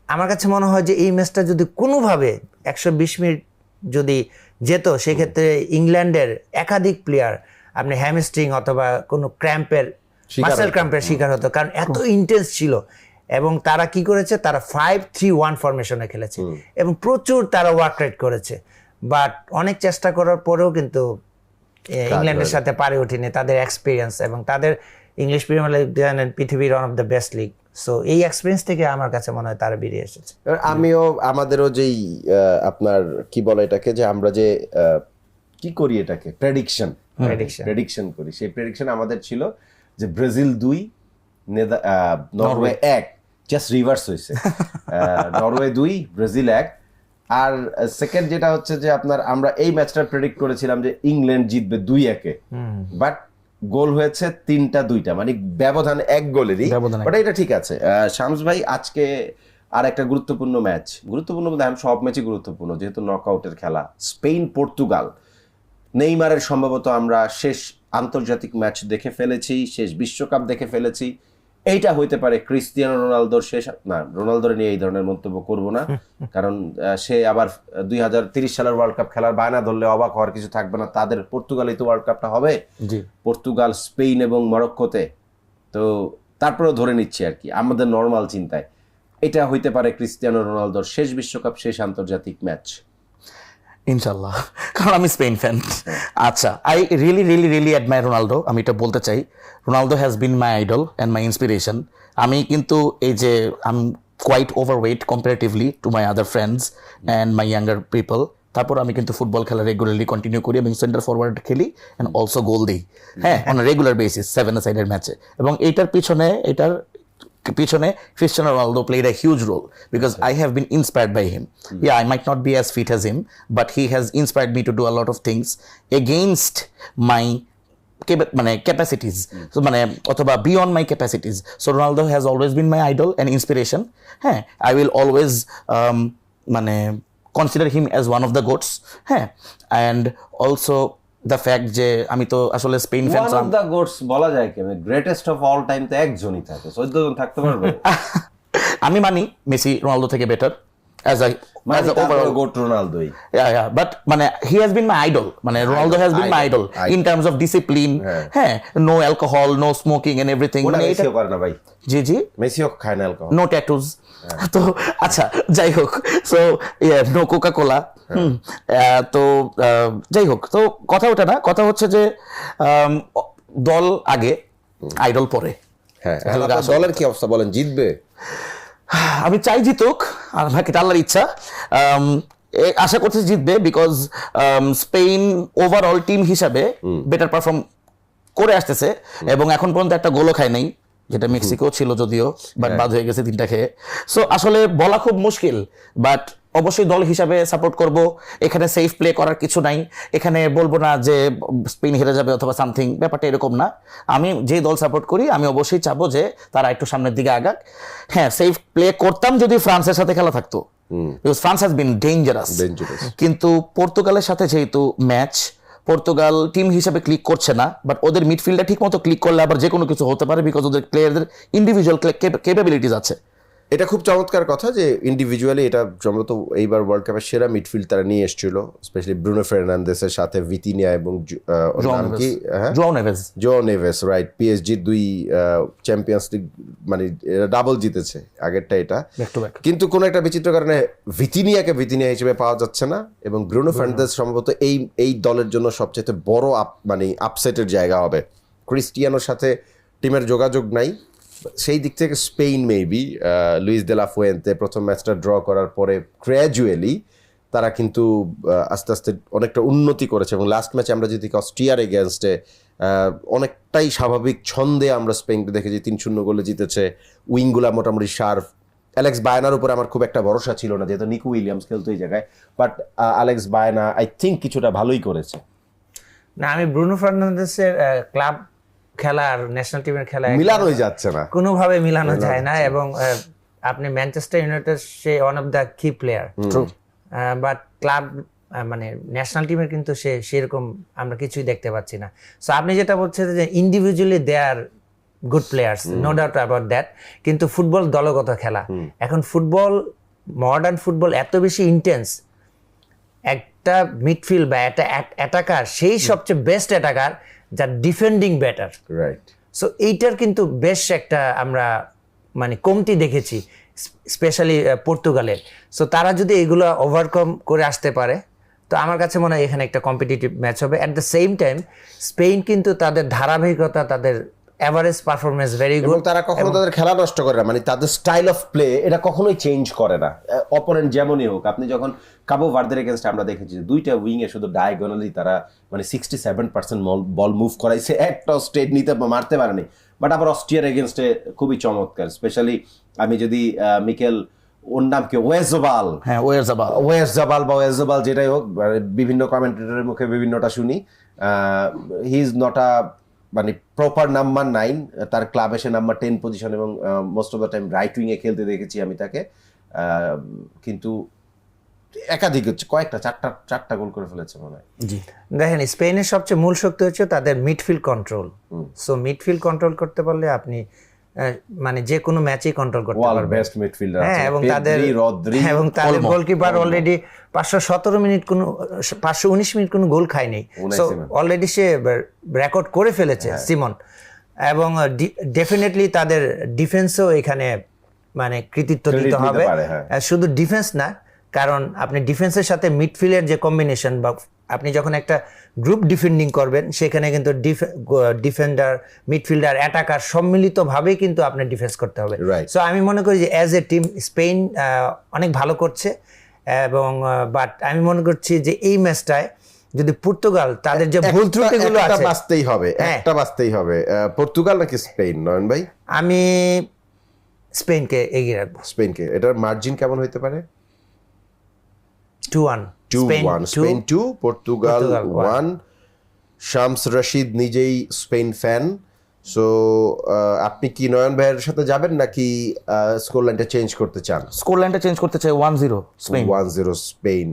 আমার কাছে মনে হয় যে এই ম্যাচটা যদি কোনোভাবে 120 মিনিট যদি যেত, সেক্ষেত্রে ইংল্যান্ডের একাধিক প্লেয়ার আপনি হ্যামস্ট্রিং অথবা কোনো মাসেল ক্র্যাম্পের শিকার হতো, কারণ এত ইন্টেন্স ছিল। এবং তারা কি করেছে, তারা 5-3-1 ফরমেশনে খেলেছে এবং প্রচুর তারা ওয়ার্ক রেট করেছে। বাট অনেক চেষ্টা করার পরেও কিন্তু ইংল্যান্ডের সাথে পারে ওঠেনি তাদের এক্সপিরিয়েন্স, এবং তাদের ইংলিশ প্রিমিয়ার লিগ পৃথিবীর one of the best league. So এই এক্সপিরিয়েন্স থেকে আমার কাছে মনে হয় তারা বেরিয়ে এসেছে। আমাদেরও যেই আপনার কি বলে এটাকে, যে আমরা যে কি করি এটাকে প্রেডিকশন করি, সেই প্রেডিকশন আমাদের ছিল যে ব্রাজিল 2, নরওয়ে 1, জাস্ট রিভার্স হয়েছে। Norway 2, Brazil 1। আর সেকেন্ড যেটা হচ্ছে যে আমরা এই ম্যাচটা প্রেডিক্ট করেছিলাম যে ইংল্যান্ড জিতবে 2-1-এ, বাট গোল হয়েছে 3টা 2টা, মানে ব্যবধান 1 গোলেরই। বাট এটা ঠিক আছে। শামস ভাই, আজকে আর একটা গুরুত্বপূর্ণ ম্যাচ, গুরুত্বপূর্ণ বলতে সব ম্যাচই গুরুত্বপূর্ণ যেহেতু নকআউটের খেলা, স্পেন পর্তুগাল। নেইমারের সম্ভবত আমরা শেষ আন্তর্জাতিক ম্যাচ দেখে ফেলেছি, শেষ বিশ্বকাপ দেখে ফেলেছি। এইটা হইতে পারে ক্রিস্টিয়ানো রোনালদোর শেষ, না রোনালদোর নিয়ে এই ধরনের মন্তব্য করব না, কারণ সে আবার 2030 সালের ওয়ার্ল্ড কাপ খেলার বায়না ধরলে অবাক হওয়ার কিছু থাকবে না। তাদের পর্তুগালেই তো ওয়ার্ল্ড কাপটা হবে, পর্তুগাল, স্পেন এবং মরক্কোতে। তো তারপরেও ধরে নিচ্ছি আর কি আমাদের নর্মাল চিন্তায় এটা হইতে পারে ক্রিস্টিয়ানো রোনালদোর শেষ বিশ্বকাপ, শেষ আন্তর্জাতিক ম্যাচ। ইনশাল্লাহ, কারণ আমি স্পেন ফ্যান। আচ্ছা, আই রিয়েলি অ্যাডমায়ার রোনালদো। আমি এটা বলতে চাই, Ronaldo has been my idol and my inspiration. আমি কিন্তু এই যে I am quite overweight comparatively to my other friends and my younger people. তারপর আমি কিন্তু ফুটবল খেলা রেগুলারলি কন্টিনিউ করি এবং সেন্টার ফরওয়ার্ড খেলি অ্যান্ড অলসো গোল দিই, হ্যাঁ, অন রেগুলার বেসিস 7 সাইডের ম্যাচে। এবং এটার পিছনে Cristiano Ronaldo played a huge role because I have been inspired by him. Yeah, I might not be as fit as him, but he has inspired me to do a lot of things against my capacities, so অথবা beyond my capacities. So Ronaldo has always been my idol and inspiration. হ্যাঁ, I will always consider him as one of the goats. হ্যাঁ, and also the fact যে আমি তো আসলে Spain fan. One of the goat's বলা যায় কেন? গ্রেটেস্ট অফ অল টাইম তো একজনই থাকে, 14 জন থাকতে পারবে? আমি মানি মেসি রোনালদো থেকে better as a overall GOAT রোনালদোই। yeah, but he has been my idol. Ronaldo has been my idol in terms of discipline. হ্যাঁ, no alcohol, no smoking and everything. মেসিও করে না ভাই। জি মেসিও খায় না অ্যালকোহল, no tattoos. তো আচ্ছা, যাই হোক, সো নো কোকা কোলা। তো যাই হোক, তো কথা ওটা না, কথা হচ্ছে যে দল আগে, আইডল পরে। হ্যাঁ, দলের কি অবস্থা বলেন? জিতবে? আমি চাই জিতুক, আর বাকি আল্লাহর ইচ্ছা। আশা করছি জিতবে, বিকজ স্পেন ওভারঅল টিম হিসাবে বেটার পারফর্ম করে আসতেছে এবং এখন পর্যন্ত একটা গোলও খায় নাই, যেটা মেক্সিকো ছিল যদিও, বাট বাদ হয়ে গেছে 3টা খেয়ে। সো আসলে বলা খুব মুশকিল, বাট অবশ্যই দল হিসাবে সাপোর্ট করব। এখানে সেফ প্লে করার কিছু নাই, এখানে বলবো না যে স্পেন হেরে যাবে অথবা সামথিং, ব্যাপারটা এরকম না। আমি যে দল সাপোর্ট করি আমি অবশ্যই চাবো যে তারা একটু সামনের দিকে আগাক। হ্যাঁ, সেফ প্লে করতাম যদি ফ্রান্সের সাথে খেলা থাকতো, because France has been dangerous. কিন্তু পর্তুগালের সাথে যেহেতু ম্যাচ, পর্তুগাল টিম হিসেবে ক্লিক করছে না, বাট ওদের মিডফিল্ডে ঠিক মতো ক্লিক করলে আবার যে কোনো কিছু হতে পারে, বিকজ ওদের প্লেয়ারদের ইন্ডিভিজুয়াল ক্যাপাবিলিটিস আছে। এটা খুব চমৎকার কথা যে ইন্ডিভিজুয়ালি এটা সম্ভবত এইবার ওয়ার্ল্ড কাপের সেরা মিডফিল্ড তারা নিয়ে এসেছিল, স্পেশালি ব্রুনো ফার্নান্দেসের সাথে ভিতিনিয়া এবং João Neves, right. PSG 2 Champions League double জিতেছে, আগেরটা এটা। কিন্তু কোনো একটা বিচিত্র কারণে ভিতিনিয়া হিসেবে পাওয়া যাচ্ছে না, এবং ব্রুনো ফার্নান্দেস সম্ভবত এই দলের জন্য সবচেয়ে বড় আপসেটের জায়গা হবে। ক্রিস্টিয়ানোর সাথে টিমের যোগাযোগ নাই, সেই দিক থেকে Spain maybe Luis de la Fuente প্রথম ম্যাচটা ড্র করার পরে গ্র্যাজুয়ালি তারা কিন্তু আস্তে আস্তে অনেকটা উন্নতি করেছে, এবং লাস্ট ম্যাচে আমরা যদি অস্ট্রিয়ার এগেনস্টে অনেকটাই স্বাভাবিক ছন্দে আমরা স্পেনকে দেখেছি, 3-0 গোলে জিতেছে। উইংগুলা মোটামুটি শার্প। অ্যালেক্স বায়নার উপর আমার খুব একটা ভরসা ছিল না, যেহেতু নিকো উইলিয়ামস খেলতো এই জায়গায়, বাট অ্যালেক্স বায়না আই থিঙ্ক কিছুটা ভালোই করেছে। না, আমি ব্রুনো ফার্নান্দেসের ক্লাব খেলা আর ন্যাশনাল টিমের খেলা মিলানোই যাচ্ছে না, কোনোভাবে মিলানো যায় না। এবং আপনি Manchester United say one of the কি প্লেয়ার, বাট ক্লাব ন্যাশনাল টিমের কিন্তু সেরকম আমরা কিছুই দেখতে পাচ্ছি না। সো আপনি যেটা বলছেন যে individually they are good players, no doubt about that, কিন্তু ফুটবল দলগত খেলা। এখন ফুটবল, মডার্ন ফুটবল এত বেশি ইন্টেন্স, একটা মিডফিল্ড বা একটা অ্যাটাকার, সেই সবচেয়ে বেস্ট অ্যাটাকার যার ডিফেন্ডিং বেটার, রাইট। সো এইটার কিন্তু বেশ একটা আমরা কমতি দেখেছি, স্পেশালি পর্তুগালের। সো তারা যদি এগুলো ওভারকাম করে আসতে পারে, তো আমার কাছে মনে হয় এখানে একটা কম্পিটিটিভ ম্যাচ হবে। At the same time spend কিন্তু তাদের ধারাবাহিকতা, তাদের এভারেজ পারফরমেন্স ভেরি গুড। তারা কখনো তাদের খেলা নষ্ট করে না, তাদের স্টাইল অফ প্লে এটা কখনোই চেঞ্জ করে না, অপোনেন্ট যেমনই হোক। আপনি যখন কাবো ভার্দের এগেনস্ট আমরা দেখেছি 2টা উইং এ শুধু ডায়াগোনালি তারা 67% বল মুভ করাইছে, একটা স্টেট নিতে মারতে পারেনি। বাট আবার অস্ট্রিয়ার এগেনস্টে খুবই চমৎকার, স্পেশালি আমি যদি মিকেল, ওর নাম কি, ওয়েজবাল যেটাই হোক, বিভিন্ন কমেন্টেটরের মুখে বিভিন্নটা শুনি, he is not a proper number 9, তার ক্লাব এসে নাম্বার 10 পজিশন, এবং most of the time right wing এ খেলতে দেখেছি আমি তাকে। কিন্তু একাধিক হচ্ছে কয়েকটা চারটা গোল করে ফেলেছে মনে হয়। জি দেখেন স্পেনের সবচেয়ে মূল শক্তি হচ্ছে তাদের midfield control. So midfield control করতে পারলে আপনি মানে যে কোনো ম্যাচেই কন্ট্রোল করতে ওয়ার্ল্ড পারবেন। বেস্ট মিডফিল্ডার হ্যাঁ, এবং তাদের গোলকিপার অলরেডি 517 মিনিট কোনো 519 মিনিট কোনো গোল খায়নি। সো অলরেডি সে রেকর্ড করে ফেলেছে সিমন। এবং ডেফিনেটলি তাদের ডিফেন্সও এখানে মানে কৃতিত্ব দিতে হবে। শুধু ডিফেন্স না, কারণ আপনি ডিফেন্সের সাথে মিডফিল্ডের যে কম্বিনেশন, বা আপনি যখন একটা গ্রুপ ডিফেন্ডিং করবেন সেখানে কিন্তু ডিফেন্ডার, মিডফিল্ডার, অ্যাটাকার সম্মিলিতভাবেই কিন্তু আপনার ডিফেন্স করতে হবে। সো আমি মনে করি যে অ্যাজ এ টিম স্পেন অনেক ভালো করছে, এবং বাট আমি মনে করছি যে এই ম্যাচটায় যদি পর্তুগাল তাদের যে ভুল ত্রুটিগুলো আছে বাঁচতেই হবে। পর্তুগাল নাকি স্পেন নয়ন ভাই? আমি স্পেনকে এগিয়ে রাখবো। স্পেনকে। এটার মার্জিন কেমন হইতে পারে? 2-1 স্পেন 2 পর্তুগাল 1। শামস রশিদ নিজেই স্পেন ফ্যান, সো আপনি কি নয়ন ভাইয়ের সাথে যাবেন নাকি স্কোর লাইনটা চেঞ্জ করতে চান? স্কোর লাইনটা চেঞ্জ করতে চাই, 1-0 স্পেন। 1-0 স্পেন।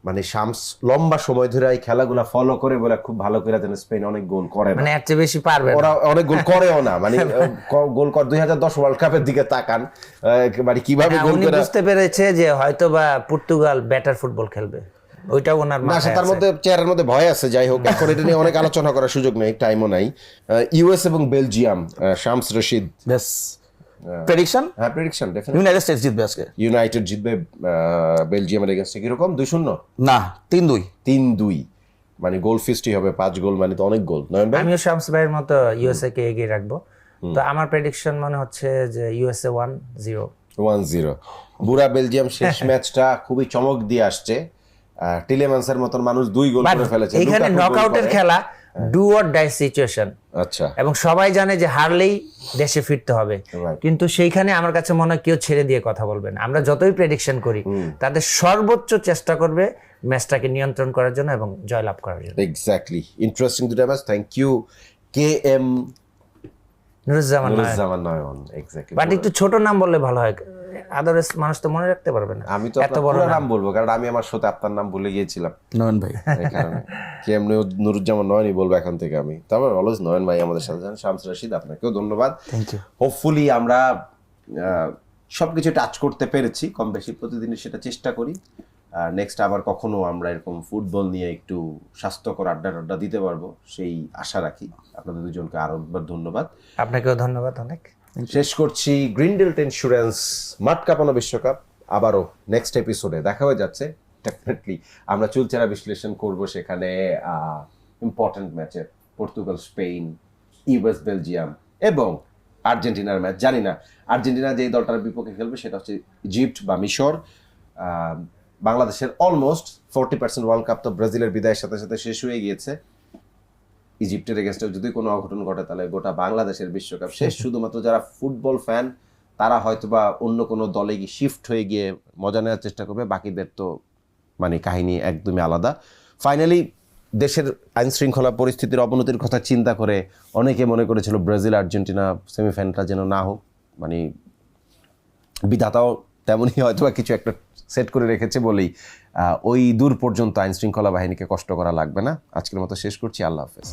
মানে শামস লম্বা সময় ধরে এই খেলাগুলা ফলো করে বলে খুব ভালো করে জানে স্পেন অনেক গোল করে না, মানে এর চেয়ে বেশি পারবে না। ওরা অনেক গোল করেও না, মানে গোল করে 2010 ওয়ার্ল্ড কাপের দিকে তাকান, মানে কিভাবে গোল উনি করে। বুঝতে পেরেছে যে হয়তোবা পর্তুগাল বেটার ফুটবল খেলবে, ওইটাও ওনার না, মাথায় তার আছে। মধ্যে চেহারার মধ্যে ভয় আছে। যাই হোক, এখন এটা নিয়ে অনেক আলোচনা করার সুযোগ নেই, টাইমও নাই। ইউএস এবং বেলজিয়াম, শামস রশিদ। বেশ প্রেডিকশন? হ্যাঁ, প্রেডিকশন ডেফিনেটলি ইউনাইটেড স্টেটস জিতবে আজকে। ইউনাইটেড জিতবে বেলজিয়ামের এগেইনস্টে। কিরকম? 2-0 না 3-2। 3-2, মানে গোল ফিস্টই হবে, 5 গোল, মানে তো অনেক গোল। নয়ন ভাই? আমিও শামস ভাইয়ের মতো ইউএসএ কে এগিয়ে রাখবো। তো আমার প্রেডিকশন মনে হচ্ছে যে ইউএসএ 1-0। 1-0। বুড়া বেলজিয়াম শেষ ম্যাচটা খুবই চমক দিয়ে আসছে। টিলেমান্সের মতন মানুষ 2 গোল করে ফেলেছে। এখানে নকআউটের খেলা, ডু অর ডাই সিচুয়েশন। আচ্ছা, এবং সবাই জানে যে হারলেই দেশে ফিরতে হবে, Right. কিন্তু সেইখানে আমার কাছে মনে হয় কেউ ছেড়ে দিয়ে কথা বলবে না। আমরা যতই প্রেডিকশন করি, তাদের সর্বোচ্চ চেষ্টা করবে ম্যাচটাকে নিয়ন্ত্রণ করার জন্য এবং জয়লাভ করার জন্য। এক্স্যাক্টলি। ইন্টারেস্টিং দুটো ম্যাচ। Thank you KM Nuruzzaman Nayan. Exactly. But একটু ছোট নাম বললে ভালো হয়, আদারওয়াইজ মানুষ তো মনে রাখতে পারবে না। আমি তো এত বড় নাম বলবো, কারণ আমি আমার সাথে আপনার নাম ভুলে গিয়েছিলাম, নয়ন ভাই। এই কারণে KM নুরুজ্জামান নয়নই বলবো এখন থেকে আমি। তারপর অলওয়েজ নয়ন ভাই আমাদের সাথে যান। শামস রশিদ, আপনাকেও ধন্যবাদ। Thank you. হোপফুলি আমরা সবকিছু টাচ করতে পেরেছি কম বেশি, প্রতিদিনই সেটা চেষ্টা করি। নেক্সট আবার কখনো আমরা এরকম ফুটবল নিয়ে একটু স্বাস্থ্যকর আড্ডা দিতে পারবো, সেই আশা রাখি। আপনাদের দুজনকে আরো একবার ধন্যবাদ। আপনাকেও ধন্যবাদ অনেক। শেষ করছি গ্রিনডেলট ইন্স্যুরেন্স মাঠ কাঁপানো বিশ্বকাপ। আবারও নেক্সট এপিসোডে দেখা হয়ে যাচ্ছে। ডেফিনেটলি আমরা চুলচেরা বিশ্লেষণ করব সেখানে ইম্পর্টেন্ট ম্যাচের, পর্তুগাল স্পেন, ইউএস বেলজিয়াম এবং আর্জেন্টিনার ম্যাচ। জানি না আর্জেন্টিনা যে দলটার বিপক্ষে খেলবে সেটা হচ্ছে ইজিপ্ট বা মিশর। বাংলাদেশের অলমোস্ট 40% ওয়ার্ল্ড কাপ তো ব্রাজিলের বিদায়ের সাথে সাথে শেষ হয়ে গিয়েছে। ইজিপ্টের এগেনস্টে যদি কোনো অঘটন ঘটে তাহলে গোটা বাংলাদেশের বিশ্বকাপ শেষ। শুধুমাত্র যারা ফুটবল ফ্যান তারা হয়তোবা অন্য কোনো দলে গিয়ে শিফট হয়ে গিয়ে মজা নেওয়ার চেষ্টা করবে, বাকিদের তো মানে কাহিনী একদমই আলাদা। ফাইনালি দেশের আইন শৃঙ্খলা পরিস্থিতির অবনতির কথা চিন্তা করে অনেকে মনে করেছিল ব্রাজিল আর্জেন্টিনা সেমিফাইনালটা যেন না হোক, মানে বিধাতাও তেমনই হয়তোবা কিছু একটা সেট করে রেখেছে বলেই ওই দূর পর্যন্ত আইন শৃঙ্খলা বাহিনীকে কষ্ট করা লাগবে না। আজকের মতো শেষ করছি। আল্লাহ হাফেজ।